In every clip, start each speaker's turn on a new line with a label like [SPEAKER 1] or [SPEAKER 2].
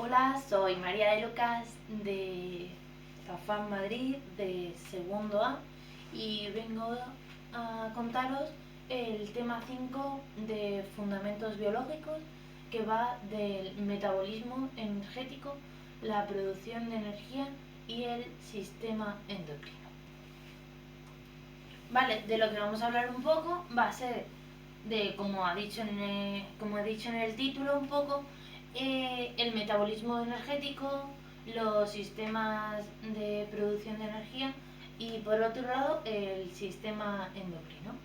[SPEAKER 1] Hola, soy María de Lucas de Cafán Madrid de segundo A y vengo a contaros el tema 5 de Fundamentos Biológicos, que va del metabolismo energético, la producción de energía y el sistema endocrino. Vale, de lo que vamos a hablar un poco va a ser de, como he dicho en el título un poco, el metabolismo energético, los sistemas de producción de energía y, por otro lado, el sistema endocrino.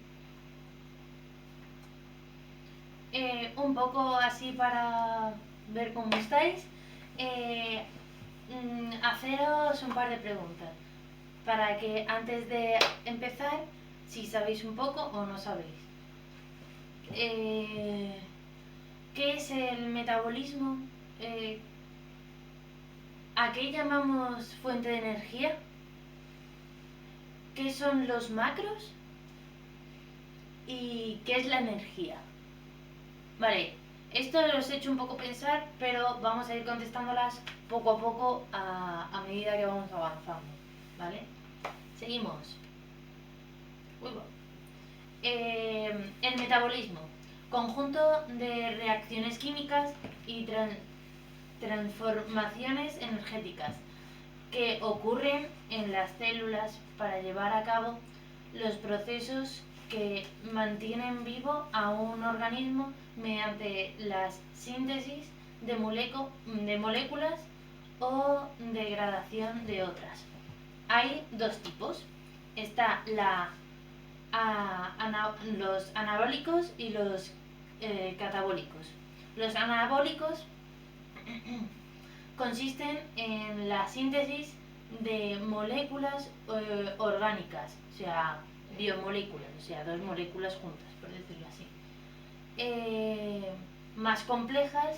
[SPEAKER 1] Un poco así para ver cómo estáis, haceros un par de preguntas para que antes de empezar, si sabéis un poco o no sabéis. ¿Qué es el metabolismo? ¿A qué llamamos fuente de energía? ¿Qué son los macros? ¿Y qué es la energía? Vale, esto los he hecho un poco pensar, pero vamos a ir contestándolas poco a poco a medida que vamos avanzando, ¿vale? Seguimos. El metabolismo, conjunto de reacciones químicas y transformaciones energéticas que ocurren en las células para llevar a cabo los procesos que mantienen vivo a un organismo mediante la síntesis de moléculas o degradación de otras. Hay dos tipos. Está los anabólicos y los catabólicos. Los anabólicos consisten en la síntesis de moléculas orgánicas, o sea, biomoléculas, o sea, dos moléculas juntas, por decirlo así, más complejas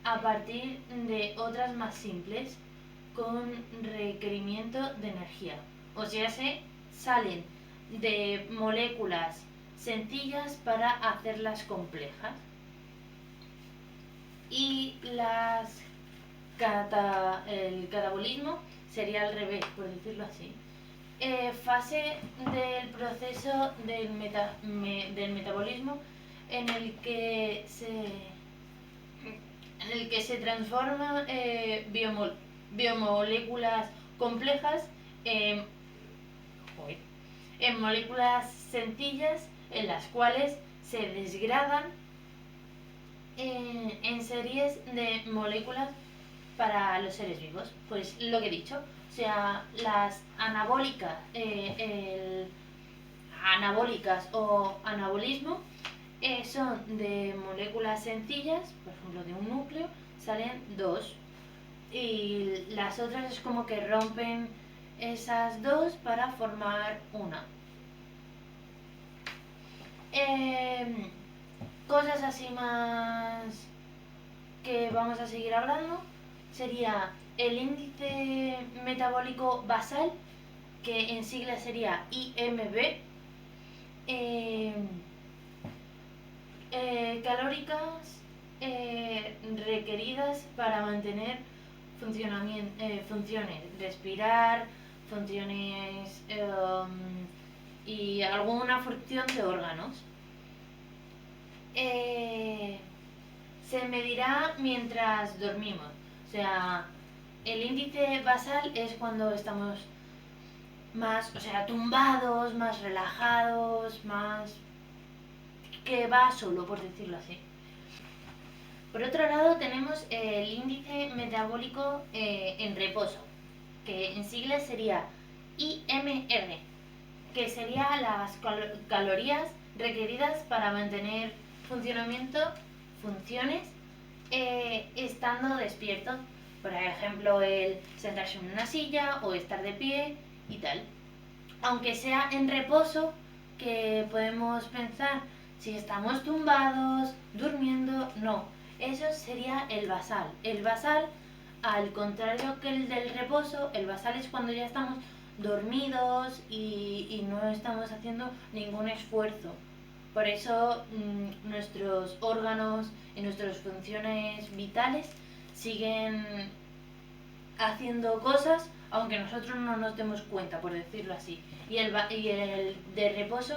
[SPEAKER 1] a partir de otras más simples con requerimiento de energía. O sea, salen de moléculas sencillas para hacerlas complejas. Y el catabolismo sería al revés, por decirlo así. Fase del proceso del metabolismo en el que se transforman biomoléculas complejas en moléculas sencillas, en las cuales se desgradan en series de moléculas para los seres vivos. Pues lo que he dicho, o sea, las anabólicas o anabolismo son de moléculas sencillas, por ejemplo de un núcleo, salen dos, y las otras es como que rompen esas dos para formar una. Cosas así más que vamos a seguir hablando sería el índice metabólico basal, que en siglas sería IMB, calóricas requeridas para mantener funciones, respirar, funciones y alguna función de órganos. Se medirá mientras dormimos. O sea, el índice basal es cuando estamos más, o sea, tumbados, más relajados, más que va solo, por decirlo así. Por otro lado tenemos el índice metabólico en reposo, que en siglas sería IMR, que sería las calorías requeridas para mantener funciones estando despierto. Por ejemplo, el sentarse en una silla o estar de pie y tal. Aunque sea en reposo, que podemos pensar si estamos tumbados, durmiendo, no. Eso sería el basal. El basal, al contrario que el del reposo, el basal es cuando ya estamos dormidos y no estamos haciendo ningún esfuerzo. Por eso nuestros órganos y nuestras funciones vitales siguen haciendo cosas aunque nosotros no nos demos cuenta, por decirlo así. Y el de reposo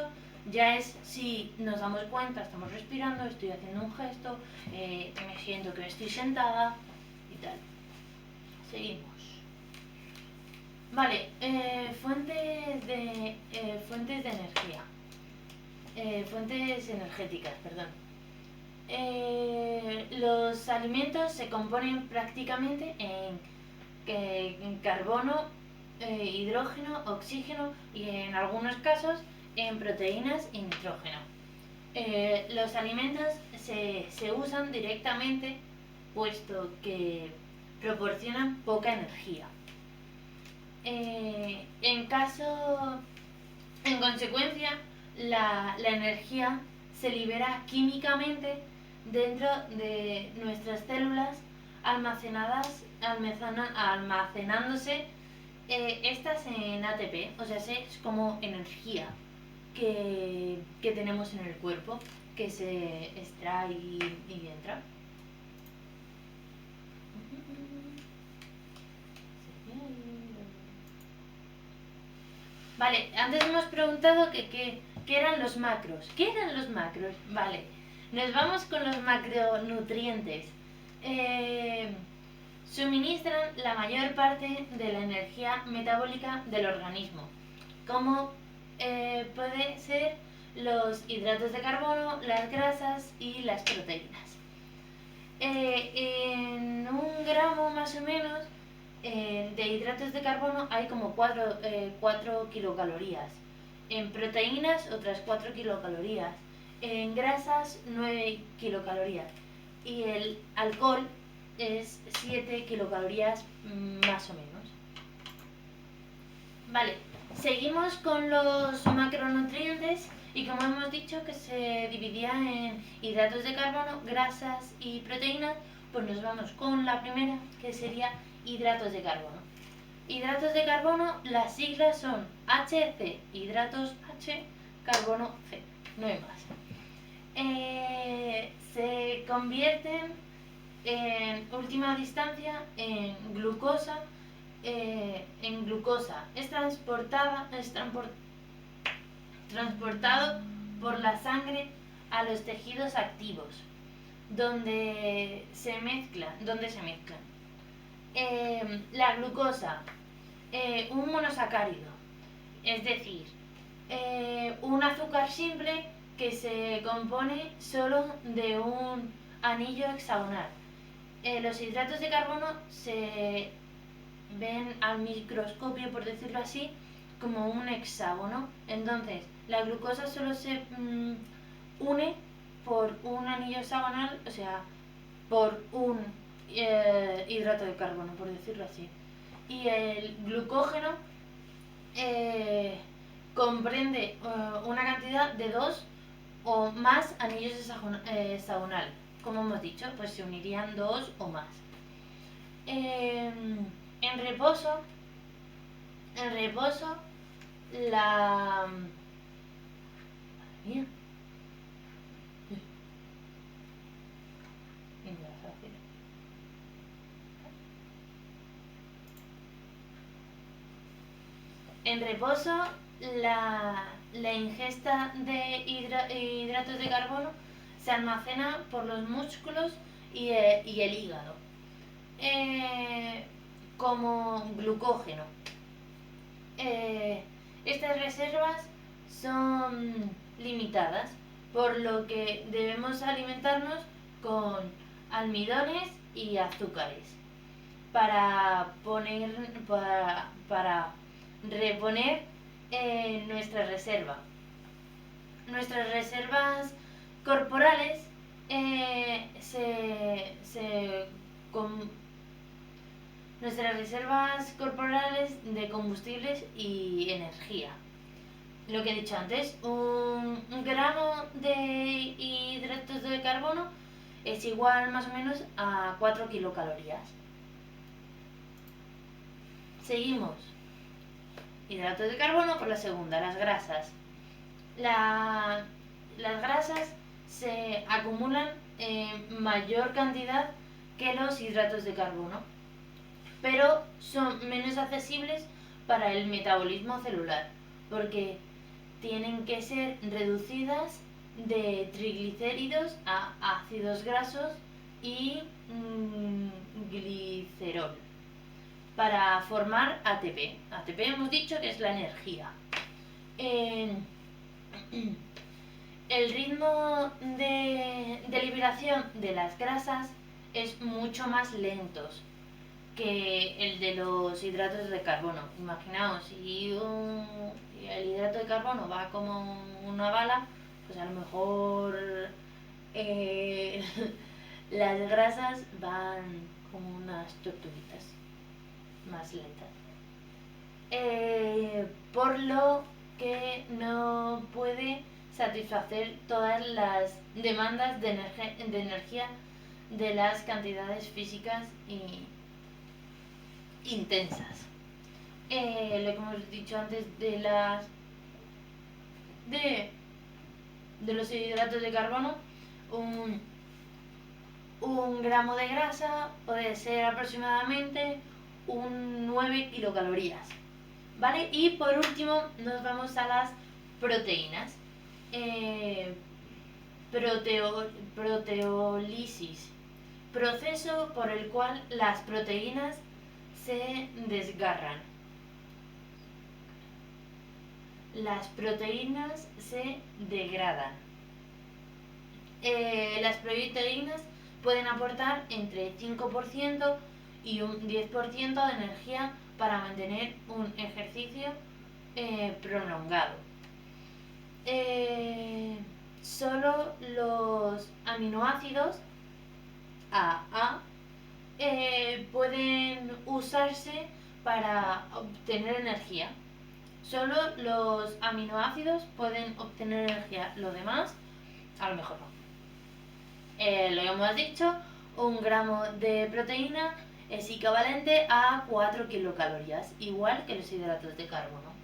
[SPEAKER 1] ya es si nos damos cuenta, estamos respirando, estoy haciendo un gesto, me siento que estoy sentada y tal. Seguimos. Vale, fuentes de energía. Fuentes energéticas, perdón. Los alimentos se componen prácticamente en carbono, hidrógeno, oxígeno y en algunos casos en proteínas y nitrógeno. Los alimentos se usan directamente puesto que proporcionan poca energía. En consecuencia, la energía se libera químicamente dentro de nuestras células almacenándose estas en ATP, o sea, es como energía que tenemos en el cuerpo que se extrae y entra. Vale, antes hemos preguntado qué eran los macros. ¿Qué eran los macros? Vale, nos vamos con los macronutrientes. Suministran la mayor parte de la energía metabólica del organismo, como puede ser los hidratos de carbono, las grasas y las proteínas. En un gramo más o menos de hidratos de carbono hay como 4 kilocalorías. En proteínas otras 4 kilocalorías. En grasas 9 kilocalorías. Y el alcohol es 7 kilocalorías más o menos. Vale, seguimos con los macronutrientes y como hemos dicho que se dividía en hidratos de carbono, grasas y proteínas, pues nos vamos con la primera, que sería hidratos de carbono. Hidratos de carbono, las siglas son HC, hidratos H, carbono C, no hay más. Se convierten en última distancia en glucosa. Es transportado por la sangre a los tejidos activos, donde se mezclan. La glucosa, un monosacárido, es decir, un azúcar simple que se compone solo de un anillo hexagonal. Los hidratos de carbono se ven al microscopio, por decirlo así, como un hexágono. Entonces, la glucosa solo se une por un anillo hexagonal, o sea, por un hidrato de carbono, por decirlo así. Y el glucógeno comprende una cantidad de 2 o más anillos hexagonal. Como hemos dicho, pues se unirían 2 o más. En reposo, la... Mira. En reposo, la ingesta de hidratos de carbono se almacena por los músculos y el hígado como glucógeno. Estas reservas son limitadas, por lo que debemos alimentarnos con almidones y azúcares para reponer nuestra reserva. Nuestras reservas corporales nuestras reservas corporales de combustibles y energía. Lo que he dicho antes, un gramo de hidratos de carbono es igual más o menos a 4 kilocalorías. Seguimos. Hidratos de carbono por la segunda, las grasas. Las grasas se acumulan en mayor cantidad que los hidratos de carbono, pero son menos accesibles para el metabolismo celular, porque tienen que ser reducidas de triglicéridos a ácidos grasos y glicerol para formar ATP. ATP hemos dicho que es la energía. El ritmo de liberación de las grasas es mucho más lento que el de los hidratos de carbono. Imaginaos, si el hidrato de carbono va como una bala, pues a lo mejor eh, las grasas van como unas tortuguitas más lentas. Por lo que no puede satisfacer todas las demandas de energía de las cantidades físicas y intensas. Lo que hemos dicho antes de los hidratos de carbono, un gramo de grasa puede ser aproximadamente 9 kilocalorías, ¿vale? Y por último nos vamos a las proteínas. Proteólisis, proceso por el cual las proteínas se desgarran. Las proteínas se degradan. Las proteínas pueden aportar entre 5% y un 10% de energía para mantener un ejercicio prolongado. Solo los aminoácidos AA pueden usarse para obtener energía. Solo los aminoácidos pueden obtener energía, lo demás a lo mejor no. Lo hemos dicho, un gramo de proteína es equivalente a 4 kilocalorías, igual que los hidratos de carbono.